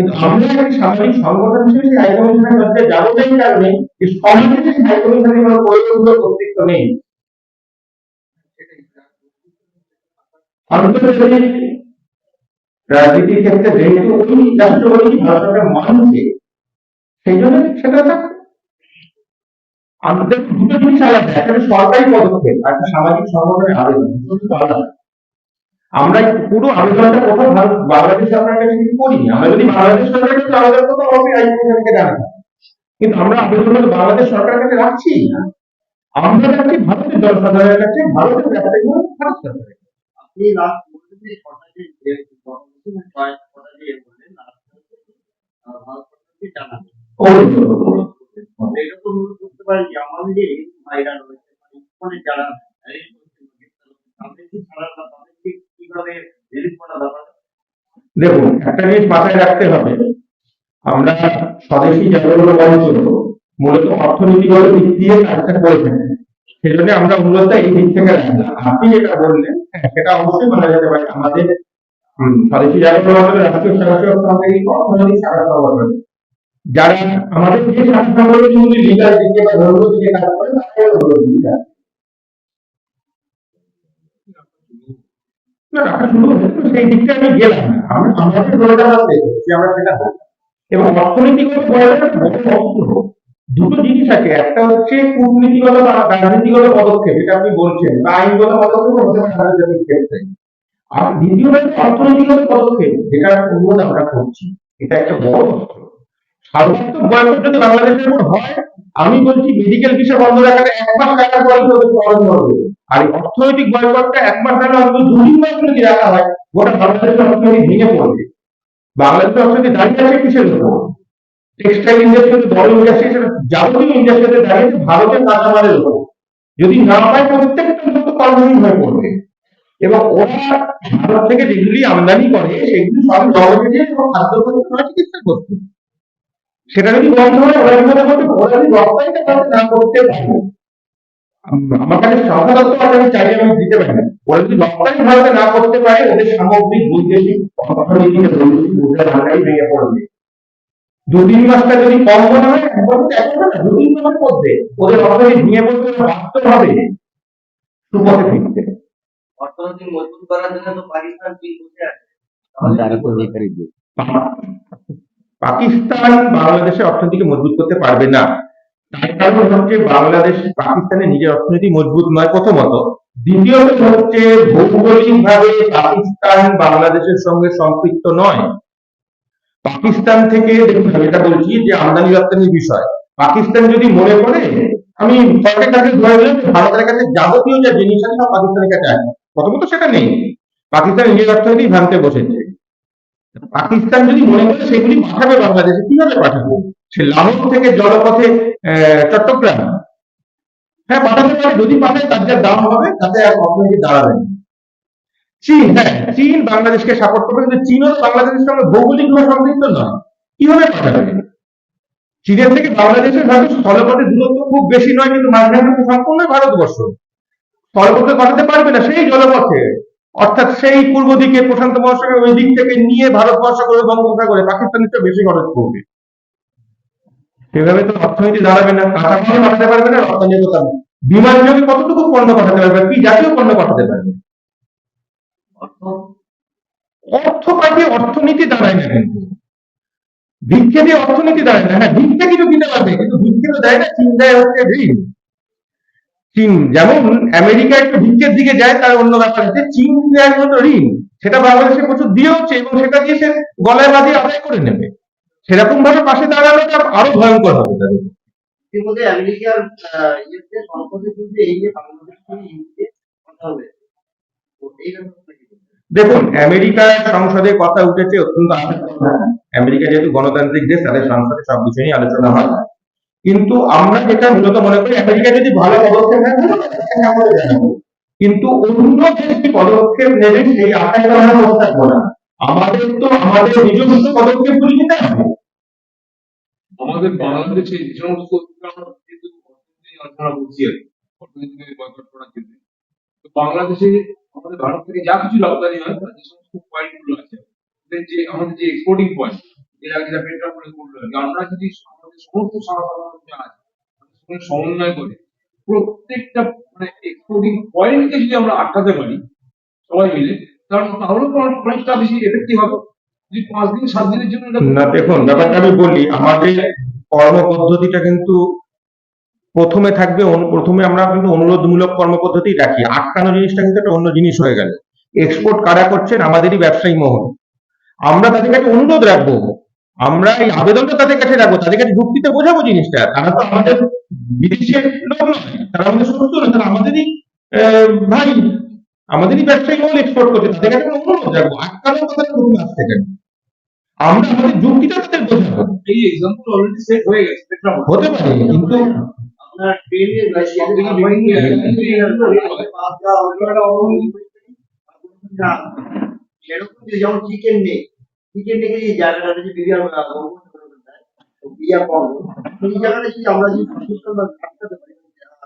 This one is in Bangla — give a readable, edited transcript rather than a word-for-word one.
কিন্তু আমরা একটি সামাজিক সংগঠন হিসেবে সেই হাই কমিশনের মধ্যে যাবো না, এই কারণে যে সমাজে সেই হাই কমিশনের কোনো পরিবর্তন অস্তিত্ব নেই। আন্তর্জাতিক রাজনীতির ক্ষেত্রে যেহেতু ওই রাষ্ট্রপতি ভারতকে মানছে, সেই জন্য সেটা থাকবে। আমাদের দুটো জিনিস আলাদা, একটা সরকারি পদক্ষেপ আর একটা সামাজিক সংগঠনের আবেদন, দুটো আলাদা। আমরা পুরো আবেদনটা কোথাও বাংলাদেশ সরকারের কাছে কিছু করিনি। আমরা যদি বাংলাদেশ সরকারের কাছে আবেদন করতাম, অবশ্যই হাইকমিশনকে জানাতাম, কিন্তু আমরা আবেদন বাংলাদেশ সরকারের কাছে রাখছি না, আমরা রাখছি ভারতের জনসাধারণের কাছে, ভারতের ব্যবসায়ী ভারত সরকারের। আপনি লাস্ট বলতে সরকারের যে ভারত সরকারকে জানাবেন, এটা তো মনে করতে পারি যে আমাদের যে ভাইরা রয়েছে মানে যারা দেখুন, একটা জিনিস মাথায় রাখতে হবে, আমরা স্বদেশী জাগরণ মঞ্চ মূলত অর্থনীতিগত দিক দিয়ে কাজটা করে থাকি, সেজন্য আমরা মূলত এই দিক থেকে রাখলাম। আপনি যেটা বললেন, হ্যাঁ, সেটা অবশ্যই বলা যেতে পারে। আমাদের স্বদেশী জাগরণ মঞ্চের রাষ্ট্রীয় স্বয়ংসেবক সংঘের অর্থনৈতিক শাখা সংগঠন, যারা আমাদের যে শাখা সংগঠনগুলি লিগাল দিকে বা ধর্ম দিকে কাজ করে, তাদের হলো লিগাল। না, রাখা শুরু হয়েছে, সেই দিকটা আমি গেলাম না। আমাদের দরকার আছে যে আমরা সেটা করি। এবং অর্থনৈতিক দুটো জিনিস আছে, একটা হচ্ছে কূটনীতিগত বা রাজনীতিগত পদক্ষেপ, যেটা আপনি বলছেন, বা আইনগত পদক্ষেপ হতে পারে আন্তর্জাতিক ক্ষেত্রে। আর দ্বিতীয় হচ্ছে অর্থনৈতিগত পদক্ষেপ, যেটা অনুরোধ আমরা করছি, এটা একটা বড় অস্ত্র। সার্বত্রিক বয়কট যদি বাংলাদেশের উপর হয়, আমি বলছি মেডিকেল ভিসা বন্ধ রাখাটা 1 মাস রাখার পরে পালন করবে। আর অর্থনৈতিক বয়কটটা 1 মাস রাখা অন্তত 2-3 মাস যদি রাখা হয়, গোটা বাংলাদেশের অর্থনীতি ভেঙে পড়বে। বাংলাদেশের অর্থনীতি দাঁড়িয়ে আছে কিসের উপর? টেক্সটাইল ইন্ডাস্ট্রি, বড় ইন্ডাস্ট্রি, যাবতীয় ইন্ডাস্ট্রিতে দাঁড়িয়েছে ভারতের কাঁচামালের উপর। যদি না পায়, প্রত্যেকটা লোক কর্মহীন হয়ে পড়বে। এবং ওরা ভারত থেকে যেগুলি আমদানি করে, সেগুলি সব জগতে খাদ্য চিকিৎসা করছে। সেটা যদি বন্ধ হয়, ওরা বিপদে পড়বে। ওরা যদি রপ্তানিটা না করতে পারে, আমার কাছে সংখ্যা তত্ত্ব আছে, আমি চাইলে আমি দিতে পারি। ওরা যদি রপ্তানি ভারতে না করতে পারে, ওদের সামগ্রিক বৈদেশিক অর্থনীতিতে বৈদেশিক মুদ্রা ভান্ডারই ভেঙে পড়বে। 2-3 মাসটা যদি কম মনে হয়, 2-3 মাসের মধ্যে ওদের অর্থনীতি ভেঙে পড়বে, বাস্তব হবে সুপথে ফিরতে। অর্থনীতি মজবুত করার জন্য তো পাকিস্তান কি বসে আছে, পাকিস্তান বাংলাদেশের অর্থনীতিকে মজবুত করতে পারবে না। তার কারণ হচ্ছে বাংলাদেশ পাকিস্তানের নিজের অর্থনীতি মজবুত নয় প্রথমত। দ্বিতীয়ত হচ্ছে ভৌগোলিকভাবে পাকিস্তান বাংলাদেশের সঙ্গে সম্পৃক্ত নয়। পাকিস্তান থেকে দেখুন, আমি এটা বলছি যে আমদানি রপ্তানির বিষয়, পাকিস্তান যদি মনে করে, আমি সরকারের কাছে ধরে নিলাম ভারতের কাছে যাবতীয় যে জিনিস আছে সব পাকিস্তানের কাছে আছে, প্রথমত সেটা নেই, পাকিস্তান নিজের অর্থনীতি ভাঙতে বসেছে। পাকিস্তান যদি মনে করে সেগুলি পাঠাবে বাংলাদেশে, কিভাবে পাঠাবে? সে লাহোর থেকে জলপথে চট্টগ্রাম, হ্যাঁ পাঠাতে পারে। যদি পাঠায়, তার যা দাম হবে তাতে আর অর্থনীতি দাঁড়াবে না। চীন, হ্যাঁ, চীন বাংলাদেশকে সাপোর্ট করবে, কিন্তু চীনও বাংলাদেশের সঙ্গে ভৌগোলিকভাবে সম্পৃক্ত নয়, কিভাবে পাঠাবে? চীনের থেকে বাংলাদেশের হয়তো স্থলপথে দূরত্ব খুব বেশি নয়, কিন্তু মাঝখানে সম্পূর্ণ ভারতবর্ষ, স্থলপথে পাঠাতে পারবে না, সেই জলপথে, অর্থাৎ সেই পূর্ব দিকে প্রশান্ত মহাসাগরের ওই দিক থেকে নিয়ে ভারতবর্ষ করে বঙ্গোপসাগরে পাকিস্তানের চেয়ে বেশি খরচ করবে। সেভাবে তো অর্থনীতি দাঁড়াবে না, কাঁচামাল পাঠাতে পারবে না, রপ্তানি করতে বিমান যোগে কতটুকু পণ্য পাঠাতে পারবে, কি জাতীয় পণ্য পাঠাতে পারবে? অর্থ পাঠিয়ে অর্থনীতি দাঁড়ায় না, কিন্তু ভিক্ষে দিয়ে অর্থনীতি দাঁড়ায় না। হ্যাঁ, ভিক্ষে কিছু দিতে পারবে, কিন্তু ভিক্ষে তো দেয় না, চীন দেয় হচ্ছে ঋণ। চীন যেমন আমেরিকা একটু ভিক্ষের দিকে যায়, তার অন্য ব্যাপার আছে, চীন দেয় মতো ঋণ, সেটা বাংলাদেশে প্রচুর দিয়ে হচ্ছে, এবং সেটা দিয়ে সে গলায় বাঁধিয়ে আদায় করে নেবে। সেরকম ভাবে পাশে দাঁড়ানোটা আরো ভয়ঙ্কর হবে তাদের। ইতিমধ্যে আমেরিকার সংসদে কিন্তু এই যে বাংলাদেশের কথা হবে, দেখুন, আমেরিকার সংসদে কথা উঠেছে অত্যন্ত আমেরিকা যেহেতু গণতান্ত্রিক দেশ, তাদের সংসদে সব বিষয় নিয়ে আলোচনা হয়। কিন্তু আমরা যেটা মূলত মনে করি, আমেরিকা যদি ভালো পদক্ষেপ নেয়, কিন্তু অন্য দেশ কি পদক্ষেপ নেবে সেই আশায় আমরা বসে থাকবো না। আমাদের তো আমাদের নিজস্ব পদক্ষেপগুলি নিতে হবে। আমাদের বাংলাদেশে যে সমস্ত বাংলাদেশে আমাদের ভারত থেকে যা কিছু রপ্তানি হয়, যে সমস্ত পয়েন্ট গুলো আছে, যে আমাদের যে এক্সপোর্টিং পয়েন্ট, যেটা পেট্রোল করে করলো আর কি। আমরা যদি আমাদের সমস্ত সাধারণ যা আছে তাদের সঙ্গে সমন্বয় করে প্রত্যেকটা মানে এক্সপোর্টিং পয়েন্টকে যদি আমরা আটকাতে পারি সবাই মিলে, কারণ তাহলে তো অনেকটা বেশি এফেক্টিভ হবে। যদি 5 দিন 7 দিনের জন্য এটা না দেখুন, ব্যাপারটা আমি বলি, আমাদের কর্মপদ্ধতিটা কিন্তু প্রথমে আমরা কিন্তু অনুরোধমূলক কর্মপদ্ধতি রাখি, আটকানো জিনিসটা কিন্তু একটা অন্য জিনিস হয়ে গেল। এক্সপোর্ট কারা করছেন? আমাদেরই ব্যবসায়ী মহল। আমরা তাদের কাছে অনুরোধ রাখবো, আমরা এই আবেদনটা তাদের কাছে রাখবো, তাদের কাছে যুক্তিতে বোঝাবো জিনিসটা। তারা তো আমাদের বিদেশের লোক নয়, তারা আমাদের শত্রু নয়, তারা আমাদেরই ভাই, আমাদেরই ব্যবসায়ী মহল এক্সপোর্ট করছে, তাদের কাছে আমরা অনুরোধ রাখবো। আটকানোর কথাটা প্রথমে আসছে কেন? আমরা আমাদের যুক্তিটা তাদের বোঝাবো। এই এক্সাম্পল অলরেডি সেট হয়ে গেছে পেট্রোল। হতে পারে, কিন্তু আপনার ট্রেনের সেরকম যেমন চিকেন নেই, চিকেন নেই এই জায়গাটা যে বিরিয়ানি বিয়া কম, এই জায়গাটা কি আমরা যদি সচেতন থাকতে পারি